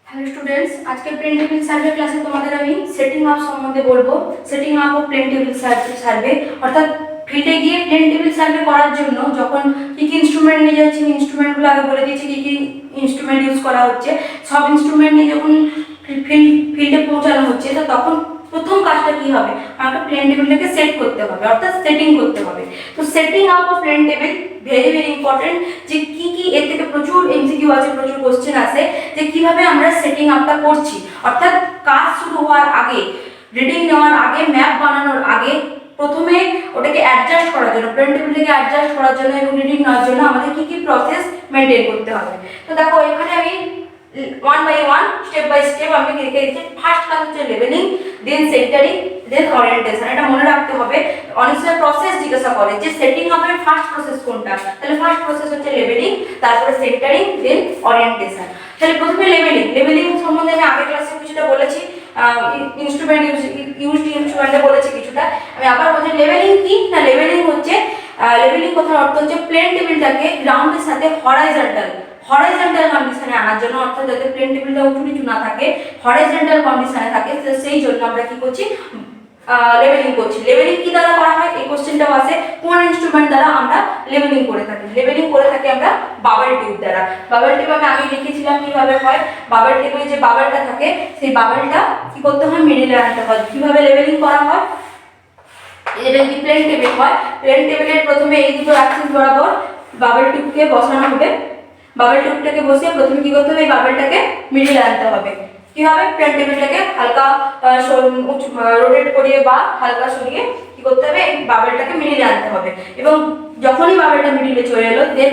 Hello students, আজকে plane table survey ক্লাসে তোমাদের আমি সেটিং আপ সম্বন্ধে বলবো। Setting up of plane table survey অর্থাৎ ফিল্ডে গিয়ে প্লেন টেবিল সার্ভে করার জন্য যখন কি কি ইনস্ট্রুমেন্ট নিয়ে যাচ্ছি, ইনস্ট্রুমেন্টগুলো আগে বলে দিয়েছি কি কি ইনস্ট্রুমেন্ট ইউজ করা হচ্ছে। সব ইনস্ট্রুমেন্ট নিয়ে যখন ফিল্ডে পৌঁছানো হচ্ছে, তো তখন প্রথম কাজটা কি হবে, আমাকে প্লেন টেবিলটাকে সেট করতে হবে, অর্থাৎ সেটিং করতে হবে। তো setting up of plane table very very important. যে কি কি এর থেকে প্রচুর এমসিকিউ আছে, প্রচুর কোশ্চেন আছে যে কিভাবে আমরা সেটিং আপটা করছি। অর্থাৎ কাজ শুরু হওয়ার আগে, রিডিং নেওয়ার আগে, ম্যাপ বানানোর আগে প্রথমে ওটাকে অ্যাডজাস্ট করার জন্য, প্লেন টেবিলটাকে অ্যাডজাস্ট করার জন্য এবং রিডিং নেওয়ার জন্য আমাদের কি কি প্রসেস মেনটেন করতে হবে। তো দেখো এখানে আমি one by one, step by step আমি লিখে দিচ্ছি। ফার্স্ট কাজ হচ্ছে লেভেলিং, দেন সেন্টারিং, দেন ওরিয়েন্টেশন। এটা মনে রাখতে হবে। অনেক সময় প্রসেস জিজ্ঞাসা করে যে সেটিং আপের ফার্স্ট প্রসেস কোনটা, তাহলে ফার্স্ট প্রসেস হচ্ছে লেভেলিং, তারপরে সেন্টারিং, দেন ওরিয়েন্টেশন। তাহলে প্রথমে লেভেলিং সম্বন্ধে আমি আগের ক্লাসে কিছুটা বলেছি, ইনস্ট্রুমেন্ট ইনস্ট্রুমেন্টে বলেছি কিছুটা। আমি আবার বলছি লেভেলিং কি না, লেভেলিং হচ্ছে লেভেলিং কথার অর্থ হচ্ছে প্লেন টেবিলটাকে গ্রাউন্ডের সাথে হরাইজন্টাল কন্ডিশনে আনার জন্য, অর্থাৎ যাতে প্লেন টেবিলটা উঁচু নিচু না থাকে, হরাইজন্টাল কন্ডিশনে থাকে, সেই জন্য আমরা কি করছি, লেভেলিং করছি। লেভেলিং কি দ্বারা করা হয়, এই কোশ্চেনটাও আছে, কোন ইনস্ট্রুমেন্ট দ্বারা আমরা লেভেলিং করে থাকি। লেভেলিং করে থাকি আমরা বাবেল টিউব দ্বারা। বাবেল টিউব আমি লিখেছিলাম কিভাবে হয়। বাবেল টিউবে যে বাবেলটা থাকে, সেই বাবেলটা কি করতে হয়, মিডিলে আনতে হয়। কিভাবে লেভেলিং করা হয়, এটা যদি প্লেন টেবিল হয়, প্লেন টেবিলের প্রথমে এই দুটো অ্যাক্সিস বরাবর বাবেল টিউবকে বসানো হবে। বাবেল টিউবটাকে বসিয়ে প্রথমে কি করতে হবে, এই বাবেলটাকে মিডিলে আনতে হবে। কি হবে, প্লেন টেবিলটাকে হালকা রোটেট করিয়ে বা হালকা সরিয়ে কি করতে হবে, এই বাবেলটাকে মিডিলে আনতে হবে। এবং যখনই বাবেলটা মিডিলে চলে এলো, দেন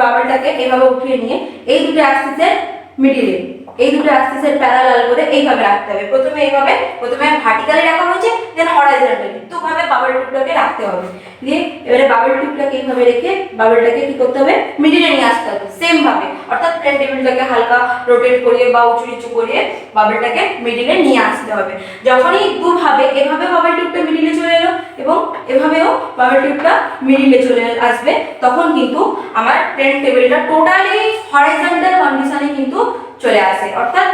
বাবেলটাকে এইভাবে উঠিয়ে নিয়ে এই দুটো অ্যাক্সিসের মিডিলে, এই দুটো অ্যাক্সিসের প্যারালাল করে এইভাবে রাখতে হবে। প্রথমে ভার্টিক্যালি রাখা হয়েছে, দেন হরাইজন্টালি দুভাবে বাবেল টিউবটাকে রাখতে হবে। দিয়ে এবারে বাবেল টিউবটাকে এইভাবে রেখে বাবেলটাকে কি করতে হবে, মিডিলে নিয়ে আসতে হবে সেম ভাবে। অর্থাৎ প্লেন টেবিলটাকে হালকা রোটেট করিয়ে বা উঁচু নিচু করিয়ে বাবেলটাকে মিডিলে নিয়ে আসতে হবে। যখনই দুভাবে, এভাবে বাবেল টিউবটা মিডিলে চলে এলো এবং এভাবেও বাবেল টিউবটা মিডিলে চলে আসবে, তখন কিন্তু আমার প্লেন টেবিলটা টোটালি হরাইজন্টাল কন্ডিশনে কিন্তু চলে আসে। অর্থাৎ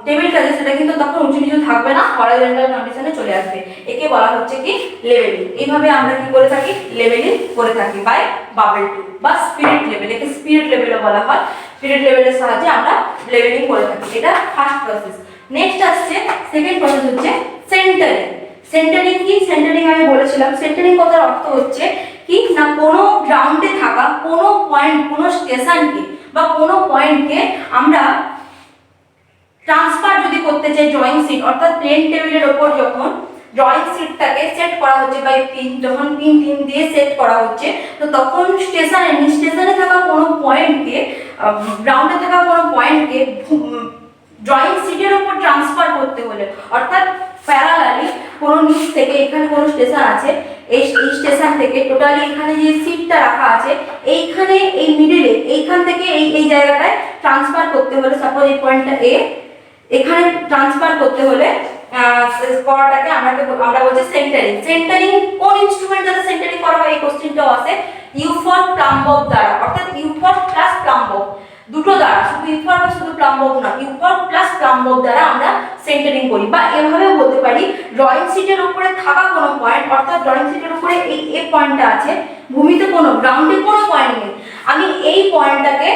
টেবিলটা যে সেটা কিন্তু তখন উঁচু নিচু থাকবে না, হরাইজন্টাল কন্ডিশনে চলে আসবে। একে বলা হচ্ছে কি, লেভেলিং। এইভাবে আমরা কি করে থাকি, লেভেলিং করে থাকি বাই বাবেল টিউব বা স্পিরিট লেভেল। একে স্পিরিট লেভেলও বলা হয়। স্পিরিট লেভেলের সাহায্যে আমরা লেভেলিং করে থাকি। এটা ফার্স্ট প্রসেস। নেক্সট আসছে সেকেন্ড প্রসেস হচ্ছে সেন্টারিং। সেন্টারিং কি, সেন্টারিং আমি বলেছিলাম। সেন্টারিং কথার অর্থ হচ্ছে কি না, কোনো গ্রাউন্ডে থাকা কোনো পয়েন্ট, কোনো স্টেশনকে বা কোনো পয়েন্টকে আমরা ট্রান্সফার যদি করতে চাই ড্রয়িং শিট, অর্থাৎ প্লেন টেবিলের ওপর যখন ড্রয়িং শিটটাকে সেট করা হচ্ছে বাই পিন, যখন পিন দিয়ে সেট করা হচ্ছে, তো তখন স্টেশনে থাকা কোনো পয়েন্টকে, গ্রাউন্ডে থাকা কোনো পয়েন্টকে ড্রয়িং শিটের উপর ট্রান্সফার করতে হলে, অর্থাৎ প্যারালালি কোনো নিচ থেকে, এখানে কোনো স্টেশন আছে, এই স্টেশন থেকে টোটালি এখানে যে সিটটা রাখা আছে, এইখানে এই মিডিলে, এইখান থেকে এই জায়গাটায় ট্রান্সফার করতে হলে, সাপোজ এই পয়েন্টটা এ, এখানে ট্রান্সফার করতে হলে করাটাকে আমরা বলছি সেন্টারিং। সেন্টারিং কোন ইনস্ট্রুমেন্ট দ্বারা সেন্টারিং করা হয়, এই কোশ্চেনটাও আছে। ইউফর প্লাম্বক দ্বারা, অর্থাৎ ইউফর প্লাস প্লাম্বক দুটো দ্বারা, শুধু ইউফর বা শুধু প্লাম্বক না, ইউফর প্লাস প্লাম্বক দ্বারা আমরা সেন্টারিং করি। বা এভাবেও বলতে পারি, ড্রয়িং শিটের উপরে থাকা কোনো পয়েন্ট, অর্থাৎ ড্রয়িং শিটের উপরে এই এ পয়েন্টটা আছে, ভূমিতে কোনো, গ্রাউন্ডে কোনো পয়েন্ট নেই, আমি এই পয়েন্টটাকে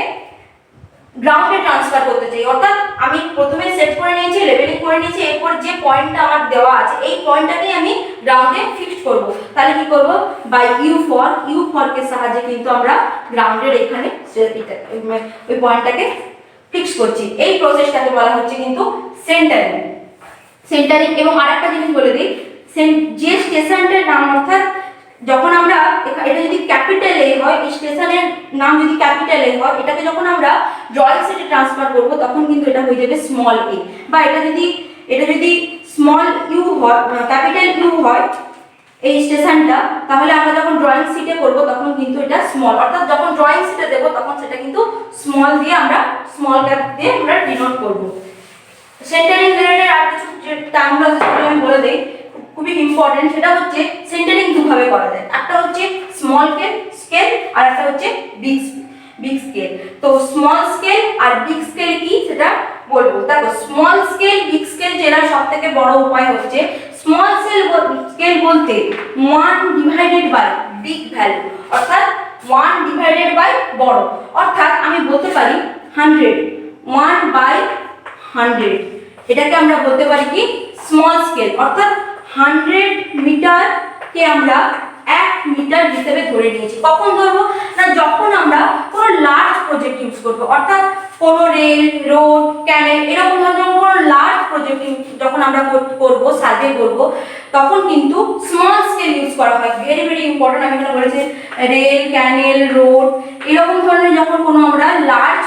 গ্রাউন্ডে ট্রান্সফার করতে চাই। অর্থাৎ আমি প্রথমে সেট করে নিয়েছি, লেভেলিং করে নিয়েছি, এরপর যে পয়েন্টটা আমার দেওয়া আছে এই পয়েন্টটাকেই আমি গ্রাউন্ডে ফিক্সড করব। তাহলে কি করব, বাই ইউ কে সাহায্যে কিন্তু আমরা গ্রাউন্ডের এখানে ওই পয়েন্টটাকে ফিক্স করছি। এই প্রসেসটাকে বলা হচ্ছে কিন্তু সেন্টারিং। এবং আরেকটা জিনিস বলে দিই, যে স্টেশনটার নাম, অর্থাৎ যখন আমরা এটা যদি ক্যাপিটাল এ হয়, এই স্টেশনের নাম যদি ক্যাপিটাল এ হয়, এটাকে যখন আমরা ড্রয়িং শিটে ট্রান্সফার করব, তখন কিন্তু এটা হয়ে যাবে স্মল এ। বা এটা যদি স্মল ইউ হয়, ক্যাপিটাল ইউ হয় এই স্টেশনটা, তাহলে আমরা যখন ড্রয়িং শিটে করব তখন কিন্তু এটা স্মল, অর্থাৎ যখন ড্রয়িং শিটে দেব তখন সেটা কিন্তু স্মল দিয়ে, আমরা স্মল ক্যাপ দিয়ে আমরা ডিনোট করব। সেন্টারিং রিলেটেড আর কিছু টার্মগুলো আমি বলে দেই, খুবই ইম্পর্টেন্ট। সেটা হচ্ছে সেন্টারিং দুভাবে করা যায়, একটা হচ্ছে স্মল স্কেল আর একটা হচ্ছে বিগ বিগ স্কেল। তো স্মল স্কেল আর বিগ স্কেল কি সেটা বলবো। দেখো স্মল স্কেল বিগ স্কেল চেনার সবথেকে বড় উপায় হচ্ছে স্মল স্কেল বলতে 1 ডিভাইডেড বাই বিগ ভ্যালু, অর্থাৎ 1 ডিভাইডেড বাই বড়, অর্থাৎ আমি বলতে পারি 100, 1 বাই 100, এটাকে আমরা বলতে পারি কি স্মল স্কেল। অর্থাৎ 100 মিটারকে আমরা 1 মিটার হিসেবে ধরে নিয়েছি। কখন ধরবো না, যখন আমরা কোনো লার্জ প্রজেক্ট ইউজ করবো, অর্থাৎ কোনো রেল, রোড, ক্যানেল এরকম ধরনের কোনো লার্জ প্রজেক্ট যখন আমরা করবো, সার্ভে করবো, তখন কিন্তু স্মল স্কেল ইউজ করা হয়। ভেরি ভেরি ইম্পর্টেন্ট, আমি এখানে বলেছি রেল, ক্যানেল, রোড এরকম ধরনের যখন কোনো আমরা লার্জ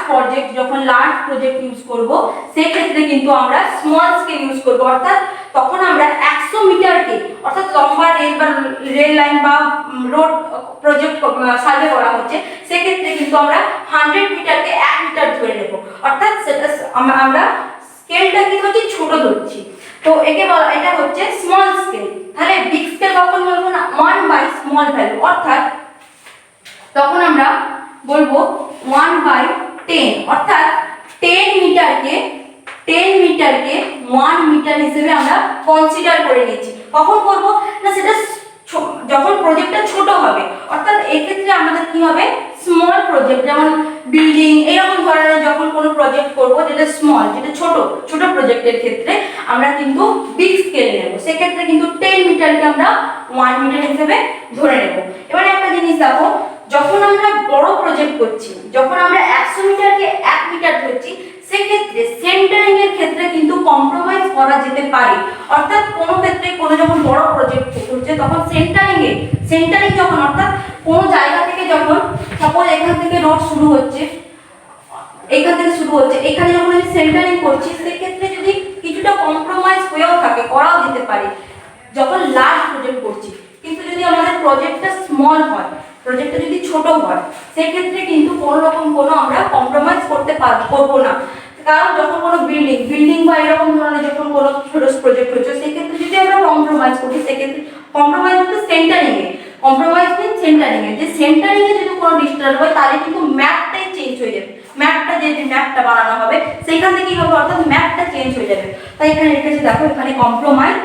প্রজেক্ট ইউজ করবো, সেক্ষেত্রে কিন্তু আমরা স্মল স্কেল ইউজ করবো। অর্থাৎ তখন আমরা 100 মিটারকে, অর্থাৎ লম্বা রেল বা রেল লাইন বা রোড প্রজেক্ট সার্ভে করা হচ্ছে, সেক্ষেত্রে কিন্তু আমরা 100 মিটারকে 1 মিটার ধরে নেব। অর্থাৎ সেটা আমরা স্কেলটা কি হচ্ছে ছোট ধরছি। তো একে বলা, এটা হচ্ছে স্মল স্কেল। তাহলে বিগ স্কেল কখন বলবো না, 1 বাই স্মল ভ্যালু, অর্থাৎ তখন আমরা বলবো 1 বাই 10, অর্থাৎ 10 মিটারকে 1 মিটার হিসেবে আমরা কনসিডার করে নিয়েছি। কখন করব না, সেটা যখন প্রজেক্টটা ছোট হবে। অর্থাৎ এই ক্ষেত্রে আমাদের কি হবে, স্মল প্রজেক্ট যেমন বিল্ডিং এরকম ধরনের যখন কোনো প্রজেক্ট করব যেটা স্মল, যেটা ছোট প্রজেক্টের ক্ষেত্রে আমরা কিন্তু বিগ স্কেল নেব। সেক্ষেত্রে কিন্তু 10 মিটারকে আমরা 1 মিটার হিসেবে ধরে নেব। এবারে একটা জিনিস দেখো, যখন আমরা বড় প্রজেক্ট করছি, যখন আমরা 100 মিটারকে 1 মিটার ধরছি, সেক্ষেত্রে সেন্টারিং এর ক্ষেত্রে কিন্তু কম্প্রোমাইজ করা যেতে পারে। অর্থাৎ কোনো ক্ষেত্রে কোনো যখন বড় প্রজেক্ট হচ্ছে, তখন সেন্টারিং যখন, অর্থাৎ কোনো জায়গা থেকে যখন সাপোজ এখান থেকে রড শুরু হচ্ছে, এখানে যখন আমি সেন্টারিং করছি, সেক্ষেত্রে যদি কিছুটা কম্প্রোমাইজ হয়েও থাকে, করাও যেতে পারে যখন লার্জ প্রজেক্ট করছি। কিন্তু যদি আমাদের প্রজেক্টটা স্মল হয়, প্রজেক্টটা যদি ছোট হয়, সেক্ষেত্রে কিন্তু কোনো রকম কোনো আমরা কম্প্রোমাইজ করবো না। কারণ যখন কোনো বিল্ডিং বা এরকম ধরনের যখন কোনো ছোট প্রজেক্ট হচ্ছে, সেক্ষেত্রে যদি আমরা কম্প্রোমাইজ করি, সেক্ষেত্রে কম্প্রোমাইজ হচ্ছে সেন্টারিং এ, যে সেন্টারিং এ যদি কোনো ডিস্টার্ব হয়, তাহলে কিন্তু ম্যাপটাই চেঞ্জ হয়ে যাবে। ম্যাপটা বানানো হবে, সেইখান থেকে কি হবে, অর্থাৎ ম্যাপটা চেঞ্জ হয়ে যাবে। তাই এখানে লিখেছি দেখো, এখানে কম্প্রোমাইজ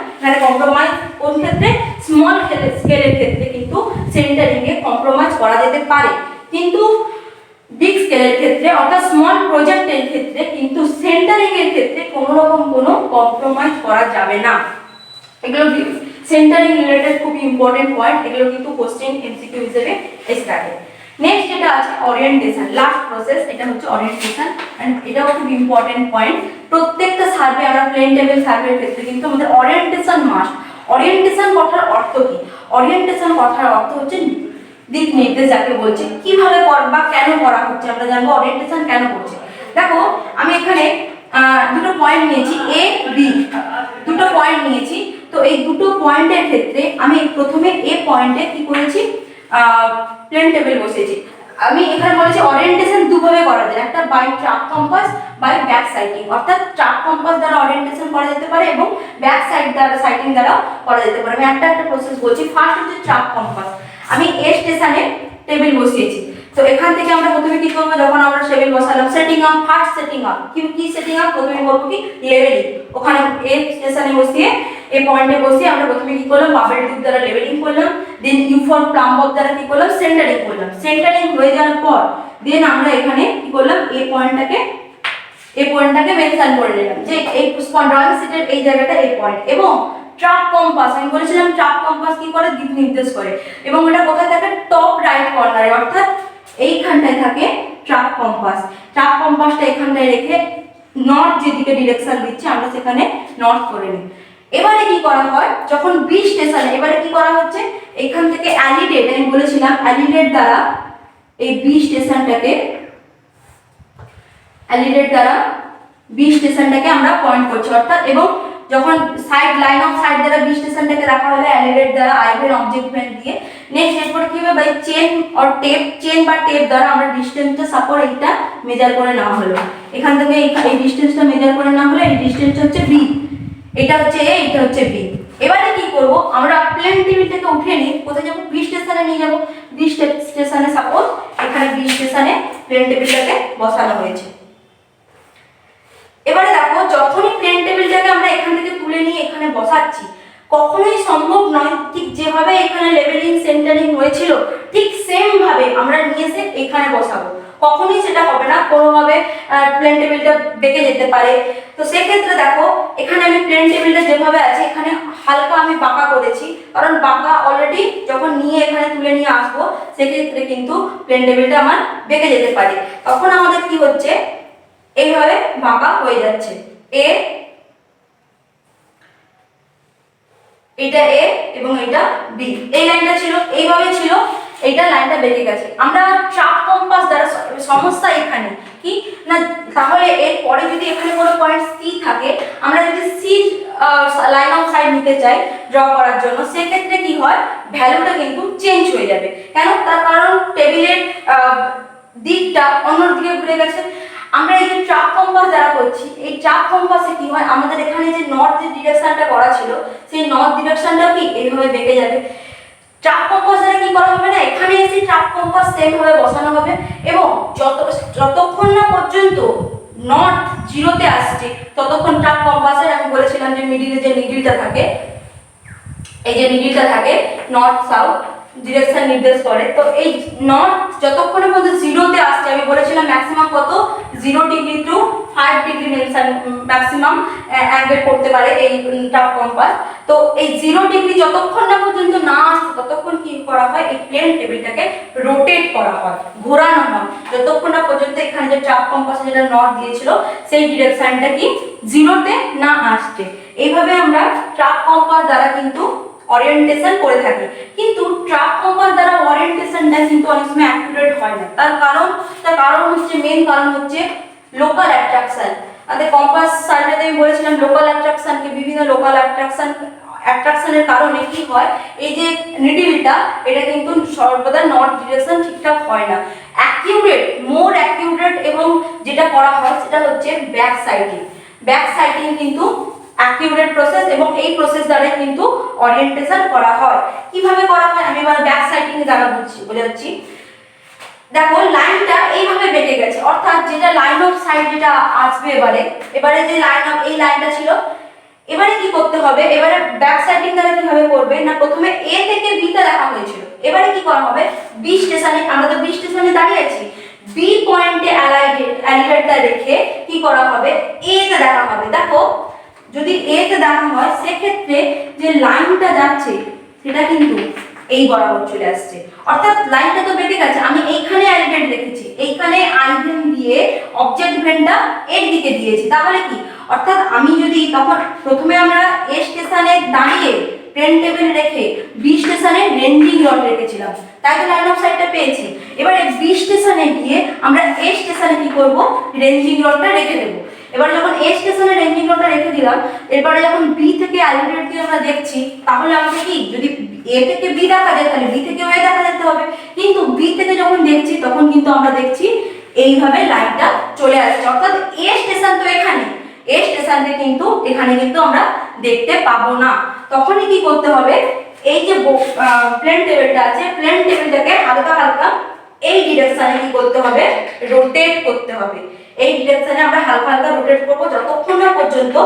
কোন ক্ষেত্রে, স্মল স্কেলের ক্ষেত্রে কিন্তু সেন্টারিং এ কম্প্রোমাইজ করা যেতে পারে, কিন্তু বিগ স্কেলের ক্ষেত্রে অর্থাৎ স্মল প্রজেক্টের ক্ষেত্রে কিন্তু সেন্টারিং এর ক্ষেত্রে কোনো রকম কোনো কম্প্রোমাইজ করা যাবে না। এগুলো সেন্টারিং রিলেটেড খুব ইম্পর্টেন্ট পয়েন্ট, এগুলো কিন্তু কোশ্চেন এমসিকিউ হিসেবে এসে থাকে। নেক্সট যেটা আছে ওরিয়েন্টেশন, লাস্ট প্রসেস, এটা হচ্ছে ওরিয়েন্টেশন, এন্ড এটাও খুব ইম্পর্টেন্ট পয়েন্ট। প্রত্যেকটা সার্ভে, আমরা প্লেন টেবিল সার্ভের ক্ষেত্রে কিন্তু আমাদের ওরিয়েন্টেশন মাস্ট। ওরিয়েন্টেশন কথার অর্থ কি, ওরিয়েন্টেশন কথার অর্থ হচ্ছে দিক নির্দেশ, যাকে বলছে কিভাবে বা কেন করা হচ্ছে, আমরা জানবো ওরিয়েন্টেশন কেন করছে। দেখো আমি এখানে দুটো পয়েন্ট নিয়েছি, এ বি, দুটো পয়েন্ট নিয়েছি। তো এই দুটো পয়েন্টের ক্ষেত্রে আমি প্রথমে এ পয়েন্টে কি করেছি, প্লেন টেবিল বসিয়েছি। আমি এখানে বলেছি ওরিয়েন্টেশন দুভাবে করা যায়, একটা by trough compass, by back sighting. অর্থাৎ ট্রাক কম্পাস দ্বারা ওরিয়েন্টেশন করা যেতে পারে এবং ব্যাক সাইটিং দ্বারা করা যেতে পারে। আমি একটা প্রসেস বলছি। ফার্স্ট হচ্ছে ট্রাক কম্পাস। আমি এ স্টেশনে টেবিল বসিয়েছি। তো এখান থেকে আমরা প্রথমে কি করব, যখন আমরা টেবিল বসালাম, setting up, first setting up কি সেটিং আপ, প্রথমে করব কি লেভেলিং। ওখানে এ স্টেশনে বসিয়ে, এ পয়েন্টে বসিয়ে আমরা প্রথমে কি করলাম, বাবেল টিউব দ্বারা লেভেলিং করলাম, দেন ইউ4 প্লাম্ব দ্বারা কি করলাম, সেন্টারিং করলাম। সেন্টারিং হয়ে যাওয়ার পর দেন আমরা এখানে কি করলাম, এ পয়েন্টটাকে মেনশন করে নিলাম যে এই ড্রয়িং শীটের এই জায়গাটা এই পয়েন্ট। এবং ট্রাক কম্পাস, আমি বলেছিলাম ট্রাক কম্পাস কি করে, দিক নির্দেশ করে, এবং এটা কোথায় থাকে, টপ রাইট কর্নারে, অর্থাৎ এইখানটায় থাকে ট্রাক কম্পাস। ট্রাক কম্পাসটা এখানটায় রেখে নর্থ যেদিকে ডিরেকশন দিচ্ছে আমরা সেখানে নর্থ করে নিই। এবারে কি করা হয়, যখন বি স্টেশনে, এবারে কি করা হচ্ছে, এখান থেকে অ্যালিডেট, আমি বলেছিলাম অ্যালিডেট দ্বারা এই বি স্টেশনটাকে, বি স্টেশনটাকে আমরা পয়েন্ট করছি। অর্থাৎ এবং যখন লাইন অফ সাইড দ্বারা বি স্টেশনটাকে রাখা হলো অ্যালিডেট দ্বারা, আইভের অবজেক্ট পয়েন্ট দিয়ে। নেক্সট এরপরে কি হবে, বাই চেন বা টেপ দ্বারা আমরা ডিসটেন্সটা সাপোজ এইটা মেজার করে নেওয়া হলো। এখান থেকে এই ডিসটেন্সটা মেজার করে নেওয়া হলো, এই ডিসটেন্সটা হচ্ছে বি, এটা হচ্ছে এ, এটা হচ্ছে বি। এবারে কি করব, আমরা প্লেন টেবিলটাকে উঠিয়ে নিই, কোথায় যাব, বি স্টেশনে নিয়ে যাব। বি স্টেশনে সাপোজ এখানে বি স্টেশনে প্লেন টেবিলটাকে বসানো হয়েছে। এবারে দেখো যখনই প্লেন টেবিলটাকে আমরা এখান থেকে তুলে নিয়ে এখানে বসাচ্ছি, কখনোই সম্ভব নয় ঠিক যেভাবে এখানে লেভেলিং সেন্টারিং হয়েছিল ঠিক সেম ভাবে আমরা নিয়ে এসে এখানে বসাবো, কখনোই সেটা হবে না, কোনোভাবে প্লেন টেবিলটা বেঁকে যেতে পারে। তো সেক্ষেত্রে দেখো এখানে আমি প্লেন টেবিলটা যেভাবে আছে এখানে হালকা আমি বাঁকা করেছি, কারণ বাঁকা অলরেডি যখন নিয়ে এখানে তুলে নিয়ে আসবো সেক্ষেত্রে কিন্তু প্লেন টেবিলটা আমার বেঁকে যেতে পারে। তখন আমাদের কি হচ্ছে, এইভাবে বাঁকা হয়ে যাচ্ছে, এটা এ এবং এটা বি, এই লাইনটা ছিল এইভাবে ছিল, এইটা লাইনটা বেঁকে গেছে। আমরা চাপ কম্পাস দ্বারা সমস্যা এখানে কি না, তাহলে এর পরে যদি এখানে কোনো পয়েন্ট সি থাকে, আমরা যদি সি লাইন অফ সাইড নিতে চাই ড্র করার জন্য, সেক্ষেত্রে কি হয়, ভ্যালুটা কিন্তু চেঞ্জ হয়ে যাবে। কেন? তার কারণ টেবিলের দিকটা অন্যদিকে ঘুরে গেছে। আমরা এই যে চাপ কম্পাস দ্বারা করছি, এই চাপ কম্পাসে কি হয়, আমাদের এখানে যে নর্থ ডিরেকশনটা করা ছিল সেই নর্থ ডিরেকশনটা কি এইভাবে বেঁকে যাবে। চাপ কম্পাস দ্বারা কি করা হবে না, এখানে এসে চাপ কম্পাস সেম ভাবে বসানো হবে এবং যতক্ষণ না পর্যন্ত নর্থ জিরোতে আসছে ততক্ষণ চাপ কম্পাসের, আমি বলেছিলাম যে মিডিলে যে নিডলটা থাকে, এই যে নিডলটা থাকে নর্থ সাউথ ডিরেকশন নির্দেশ করে। তো এই নর্থ যতক্ষণে পর্যন্ত জিরোতে আসছে, আমি বলেছিলাম ম্যাক্সিমাম কত 0 degree to 5 degree maximum angle করতে পারে এই চাপ কম্পাস। তো এই 0 ডিগ্রি যতক্ষণ না পর্যন্ত না আসছে ততক্ষণ কি করা হয়, এই প্লেন টেবিলটাকে রোটেট করা হয়, ঘোরানো হয়, যতক্ষণ না পর্যন্ত এখানে যে চাপ কম্পাসে যেটা নর্থ দিয়েছিল সেই ডিরেকশনটা কি জিরোতে না আসছে। এইভাবে আমরা চাপ কম্পাস দ্বারা কিন্তু ওরিয়েন্টেশন করে থাকি। কিন্তু চাপ কম্পাস দ্বারা ওরিয়েন্টেশনটা কিন্তু অনেক সময় অ্যাকুরেট হয় না। তার কারণ হচ্ছে, মেইন কারণ হচ্ছে লোকাল অ্যাট্রাকশন। আমাদের কম্পাস সার্ভেতে আমি বলেছিলাম লোকাল অ্যাট্রাকশনকে, বিভিন্ন লোকাল অ্যাট্রাকশনের কারণে কি হয়, এই যে নিডলটা এটা কিন্তু সর্বদা নর্থ ডিরেকশন ঠিকঠাক হয় না। অ্যাকিউরেট, মোর অ্যাকিউরেট এবং যেটা করা হয় সেটা হচ্ছে ব্যাক সাইডিং। ব্যাক সাইডিং কিন্তু অ্যাকিউরেট প্রসেস এবং এই প্রসেস দ্বারা কিন্তু ওরিয়েন্টেশন করা হয়। কিভাবে করা হয় আমি এবার ব্যাক সাইডিং দ্বারা বোঝাচ্ছি। দেখো লাইনটা এইভাবে বেঁকে গেছে, অর্থাৎ যেটা লাইন অফ সাইড যেটা আসবে এবারে যে লাইন অফ এই লাইনটা ছিল, এবারে কি করতে হবে, এবারে ব্যাক সাইডিং দ্বারা কিভাবে করবে না, প্রথমে এ থেকে বি তে দেখা হয়েছিল, এবারে কি করা হবে, বি স্টেশনে, আমরা তো বি স্টেশনে দাঁড়িয়ে আছি, বি পয়েন্টে অ্যালিভেটরটা রেখে কি করা হবে, এ তে দেখা হবে। দেখো যদি এ তে দেখা হয় সেক্ষেত্রে যে লাইনটা যাচ্ছে সেটা কিন্তু এই বরাবর চলে আসছে, অর্থাৎ লাইনটা তো বেঁকে গেছে। আমি এইখানে অ্যালিভেট রেখেছি, এইখানে আইভেন দিয়ে অবজেক্ট ভেনটা এর দিকে দিয়েছি, তাহলে কি, অর্থাৎ আমি যদি তখন প্রথমে আমরা এ স্টেশনে দাঁড়িয়ে প্লেন টেবিল রেখে বি স্টেশনে রেঞ্জিং রড রেখেছিলাম, তাই তো লাইন অফ সাইডটা পেয়েছি। এবারে বি স্টেশনে গিয়ে আমরা এ স্টেশনে কি করব, রেঞ্জিং রডটা রেখে দেবো। এবার যখন এ স্টেশনে রেঞ্জিং রডটা রেখে দিলাম, এরপরে যখন বি থেকে অ্যালিভেট দিয়ে আমরা দেখছি, তাহলে আমাকে কি, যদি এ থেকে বি দেখা যায় তাহলে বি থেকে এ দেখা যেতে হবে, কিন্তু বি থেকে যখন দেখছি তখন কিন্তু আমরা দেখছি এইভাবে লাইনটা চলে আসছে, অর্থাৎ এ স্টেশন তো এখানে, এ স্টেশনকে কিন্তু এখানে কিন্তু আমরা দেখতে পাবো না। তখনই কি করতে হবে, এই যে প্লেন টেবিলটা আছে, প্লেন টেবিলটাকে হালকা হালকা এই ডিরেকশনে কি করতে হবে, রোটেট করতে হবে। এই ডিরেকশনে আমরা হালকা হালকা রোটেট করব যতক্ষণ না পর্যন্ত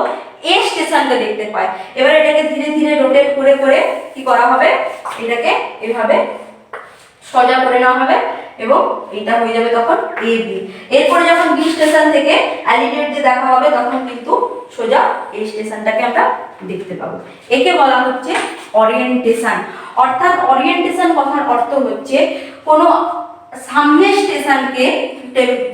এ স্টেশনটা দেখতে পাই। এবার এটাকে ধীরে ধীরে রোটেট করে করে কি করা হবে, এটাকে এভাবে সোজা করে নেওয়া হবে এবং এটা হয়ে যাবে তখন এ বি। এরপরে যখন বি স্টেশন থেকে অ্যালিভেট দিয়ে দেখা হবে তখন কিন্তু সোজা এই স্টেশনটাকে আমরা দেখতে পাবো। একে বলা হচ্ছে ওরিয়েন্টেশন। অর্থাৎ ওরিয়েন্টেশন কথার অর্থ হচ্ছে কোনো সামনের স্টেশনকে,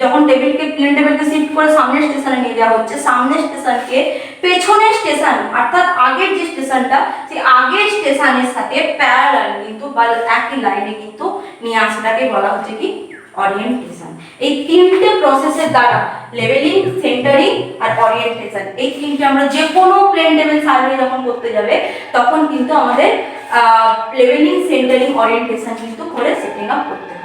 যখন টেবিলকে প্লেন টেবিলকে শিফট করে সামনের স্টেশনে নিয়ে যাওয়া হচ্ছে, সামনের স্টেশনকে পেছনের স্টেশন অর্থাৎ আগের যে স্টেশনটা সেই আগের স্টেশনের সাথে প্যারালাল কিন্তু বা একই লাইনে কিন্তু নিয়ে আসাটাকে বলা হচ্ছে কি ওরিয়েন্টেশন। এই তিনটে প্রসেসের দ্বারা লেভেলিং, সেন্টারিং আর ওরিয়েন্টেশন, এই তিনটে আমরা যে কোনো প্লেন টেবিল সার্ভে যখন করতে যাবে তখন কিন্তু আমাদের লেভেলিং, সেন্টারিং, ওরিয়েন্টেশন কিন্তু করে সেটিং আপ করতে হবে।